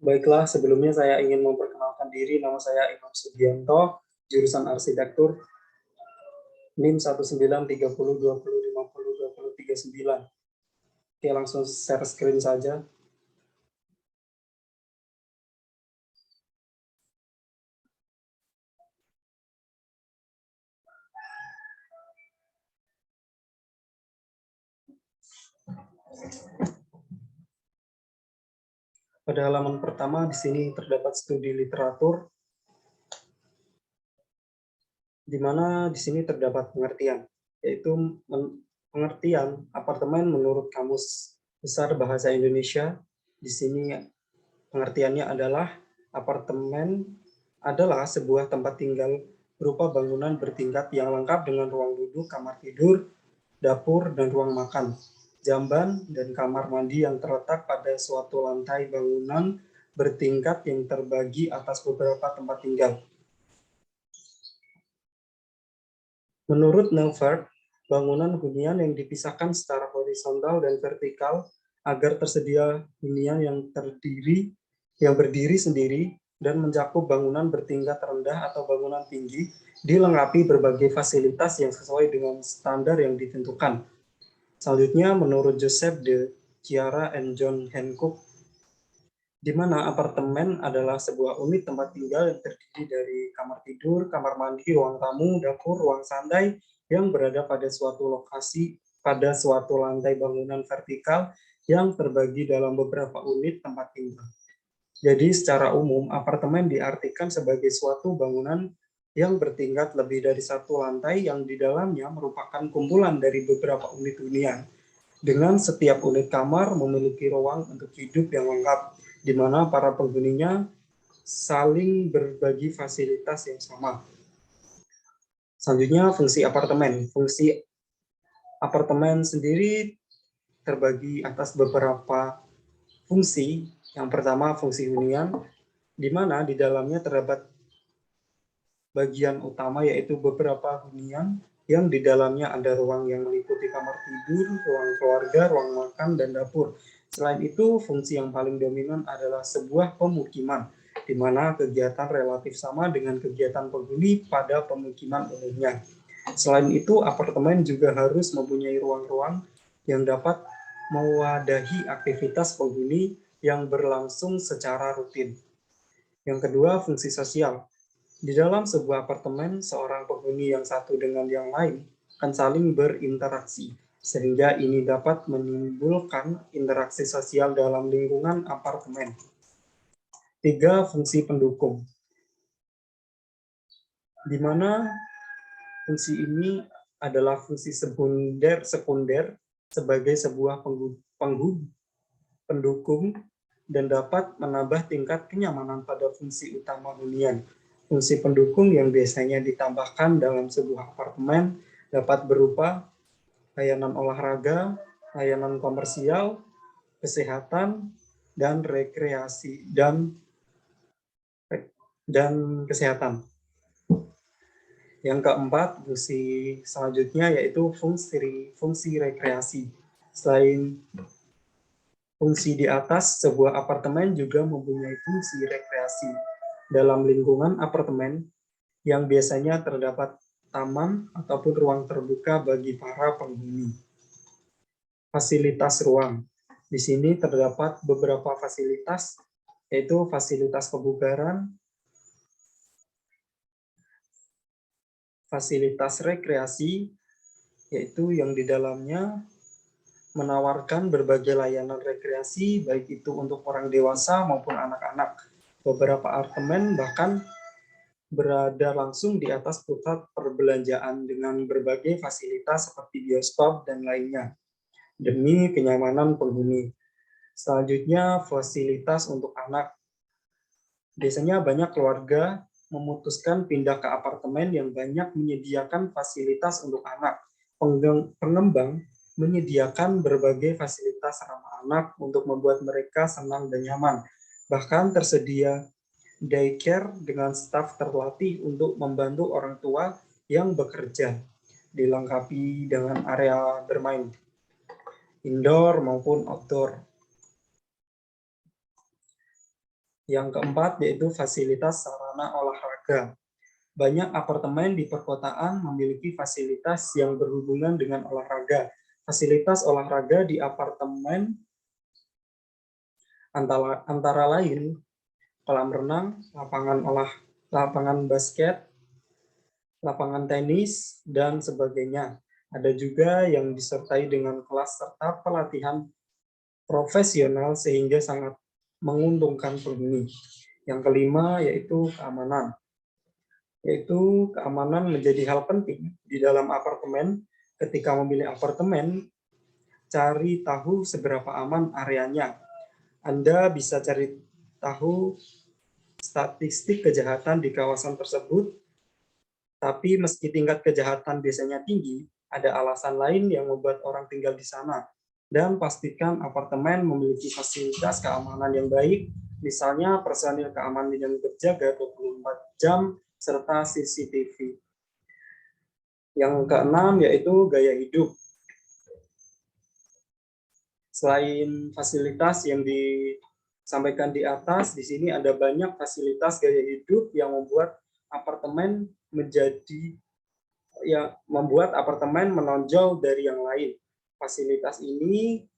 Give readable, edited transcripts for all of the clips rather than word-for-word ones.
Baiklah, sebelumnya saya ingin memperkenalkan diri. Nama saya Imam Sugianto, jurusan Arsitektur, NIM 193020502039. Oke, langsung share screen saja. Pada halaman pertama di sini terdapat studi literatur, di mana di sini terdapat pengertian, yaitu pengertian apartemen menurut Kamus Besar Bahasa Indonesia. Di sini pengertiannya adalah apartemen adalah sebuah tempat tinggal berupa bangunan bertingkat yang lengkap dengan ruang duduk, kamar tidur, dapur, dan ruang makan, jamban, dan kamar mandi yang terletak pada suatu lantai bangunan bertingkat yang terbagi atas beberapa tempat tinggal. Menurut Nelford, bangunan hunian yang dipisahkan secara horizontal dan vertikal agar tersedia hunian yang berdiri sendiri dan mencakup bangunan bertingkat rendah atau bangunan tinggi, dilengkapi berbagai fasilitas yang sesuai dengan standar yang ditentukan. Selanjutnya, menurut Joseph de Chiara and John Hancock, di mana apartemen adalah sebuah unit tempat tinggal yang terdiri dari kamar tidur, kamar mandi, ruang tamu, dapur, ruang santai yang berada pada suatu lokasi pada suatu lantai bangunan vertikal yang terbagi dalam beberapa unit tempat tinggal. Jadi secara umum, apartemen diartikan sebagai suatu bangunan yang bertingkat lebih dari satu lantai yang di dalamnya merupakan kumpulan dari beberapa unit hunian, dengan setiap unit kamar memiliki ruang untuk hidup yang lengkap, di mana para penghuninya saling berbagi fasilitas yang sama. Selanjutnya, fungsi apartemen. Fungsi apartemen sendiri terbagi atas beberapa fungsi. Yang pertama, fungsi hunian, di mana di dalamnya terdapat bagian utama yaitu beberapa hunian yang di dalamnya ada ruang yang meliputi kamar tidur, ruang keluarga, ruang makan, dan dapur. Selain itu, fungsi yang paling dominan adalah sebuah pemukiman, di mana kegiatan relatif sama dengan kegiatan penghuni pada pemukiman umumnya. Selain itu, apartemen juga harus mempunyai ruang-ruang yang dapat mewadahi aktivitas penghuni yang berlangsung secara rutin. Yang kedua, fungsi sosial. Di dalam sebuah apartemen, seorang penghuni yang satu dengan yang lain akan saling berinteraksi, sehingga ini dapat menimbulkan interaksi sosial dalam lingkungan apartemen. Tiga, fungsi pendukung. Di mana fungsi ini adalah fungsi sekunder sebagai sebuah pendukung dan dapat menambah tingkat kenyamanan pada fungsi utama hunian. Fungsi pendukung yang biasanya ditambahkan dalam sebuah apartemen dapat berupa layanan olahraga, layanan komersial, kesehatan, dan rekreasi dan kesehatan. Yang keempat, fungsi selanjutnya yaitu fungsi rekreasi. Selain fungsi di atas, sebuah apartemen juga mempunyai fungsi rekreasi. Dalam lingkungan apartemen yang biasanya terdapat taman ataupun ruang terbuka bagi para penghuni. Fasilitas ruang. Di sini terdapat beberapa fasilitas, yaitu fasilitas kebugaran, fasilitas rekreasi, yaitu yang di dalamnya menawarkan berbagai layanan rekreasi, baik itu untuk orang dewasa maupun anak-anak. Beberapa apartemen bahkan berada langsung di atas pusat perbelanjaan dengan berbagai fasilitas seperti bioskop dan lainnya, demi kenyamanan penghuni. Selanjutnya, fasilitas untuk anak. Biasanya banyak keluarga memutuskan pindah ke apartemen yang banyak menyediakan fasilitas untuk anak. Pengembang menyediakan berbagai fasilitas ramah anak untuk membuat mereka senang dan nyaman. Bahkan tersedia daycare dengan staf terlatih untuk membantu orang tua yang bekerja, dilengkapi dengan area bermain, indoor maupun outdoor. Yang keempat yaitu fasilitas sarana olahraga. Banyak apartemen di perkotaan memiliki fasilitas yang berhubungan dengan olahraga. Fasilitas olahraga di apartemen antara lain kolam renang, lapangan basket, lapangan tenis, dan sebagainya. Ada juga yang disertai dengan kelas serta pelatihan profesional sehingga sangat menguntungkan penghuni. Yang kelima yaitu keamanan. Yaitu keamanan menjadi hal penting di dalam apartemen. Ketika memilih apartemen, cari tahu seberapa aman areanya. Anda bisa cari tahu statistik kejahatan di kawasan tersebut, tapi meski tingkat kejahatan biasanya tinggi, ada alasan lain yang membuat orang tinggal di sana. Dan pastikan apartemen memiliki fasilitas keamanan yang baik, misalnya personil keamanan yang berjaga 24 jam, serta CCTV. Yang keenam yaitu gaya hidup. Selain fasilitas yang disampaikan di atas, di sini ada banyak fasilitas gaya hidup yang membuat apartemen menonjol dari yang lain. Fasilitas ini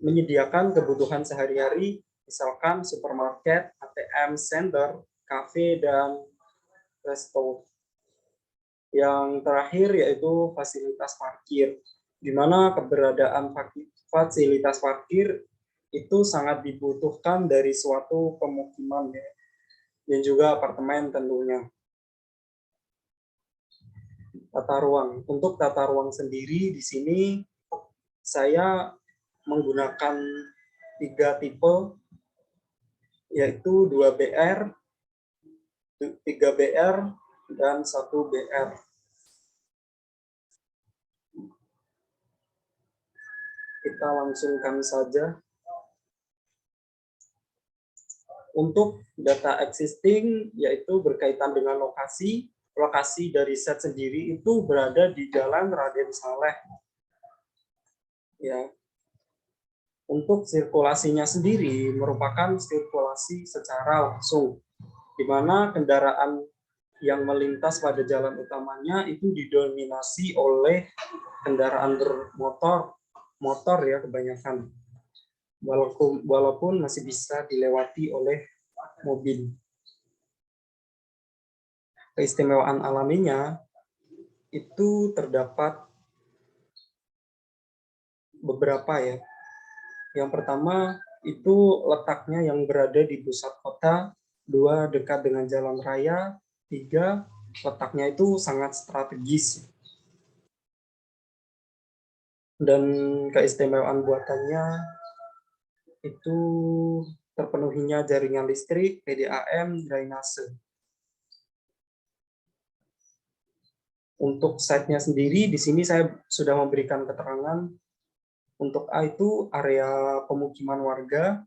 menyediakan kebutuhan sehari-hari, misalkan supermarket, ATM center, kafe, dan resto. Yang terakhir yaitu fasilitas parkir, di mana keberadaan fasilitas parkir itu sangat dibutuhkan dari suatu pemukiman dan juga apartemen tentunya. Tata ruang. Untuk tata ruang sendiri di sini saya menggunakan 3 tipe, yaitu 2BR, 3BR, dan 1BR. Kita langsungkan saja. Untuk data existing, yaitu berkaitan dengan lokasi dari set sendiri itu berada di Jalan Raden Saleh. Ya. Untuk sirkulasinya sendiri merupakan sirkulasi secara langsung, di mana kendaraan yang melintas pada jalan utamanya itu didominasi oleh kendaraan motor ya kebanyakan. Walaupun masih bisa dilewati oleh mobil. Keistimewaan alaminya itu terdapat beberapa ya. Yang pertama itu letaknya yang berada di pusat kota, 2 dekat dengan jalan raya, 3 letaknya itu sangat strategis. Dan keistimewaan buatannya itu terpenuhinya jaringan listrik, PDAM, drainase. Untuk site-nya sendiri, di sini saya sudah memberikan keterangan. Untuk A itu area pemukiman warga,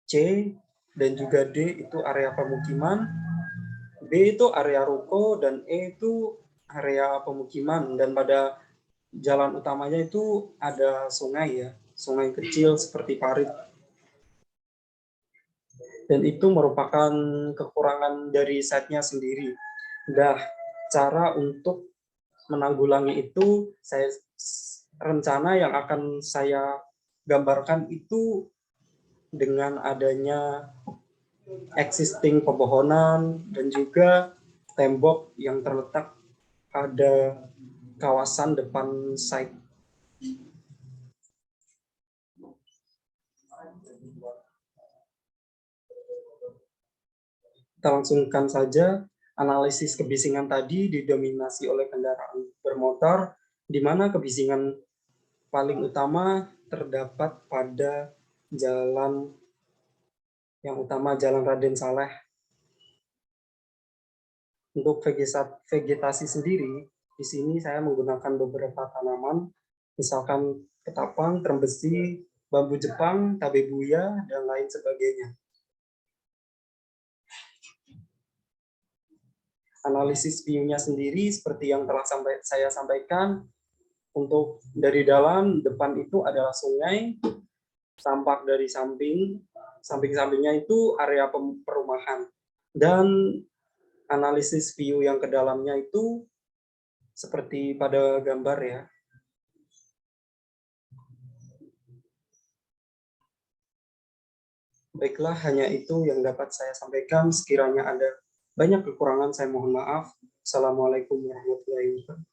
C dan juga D itu area pemukiman, B itu area ruko, dan E itu area pemukiman. Dan pada jalan utamanya itu ada sungai ya, sungai kecil seperti parit. Dan itu merupakan kekurangan dari site-nya sendiri. Nah, cara untuk menanggulangi itu, rencana yang akan saya gambarkan itu dengan adanya existing pepohonan dan juga tembok yang terletak pada kawasan depan site. Kita langsungkan saja. Analisis kebisingan tadi didominasi oleh kendaraan bermotor, di mana kebisingan paling utama terdapat pada jalan yang utama, Jalan Raden Saleh. Untuk vegetasi sendiri, di sini saya menggunakan beberapa tanaman, misalkan ketapang, terem besi, bambu Jepang, tabebuya, dan lain sebagainya. Analisis view-nya sendiri seperti yang telah saya sampaikan. Untuk dari dalam, depan itu adalah sungai, tampak dari samping-sampingnya itu area perumahan. Dan analisis view yang ke dalamnya itu seperti pada gambar ya. Baiklah, hanya itu yang dapat saya sampaikan. Sekiranya ada banyak kekurangan, saya mohon maaf. Assalamualaikum warahmatullahi wabarakatuh.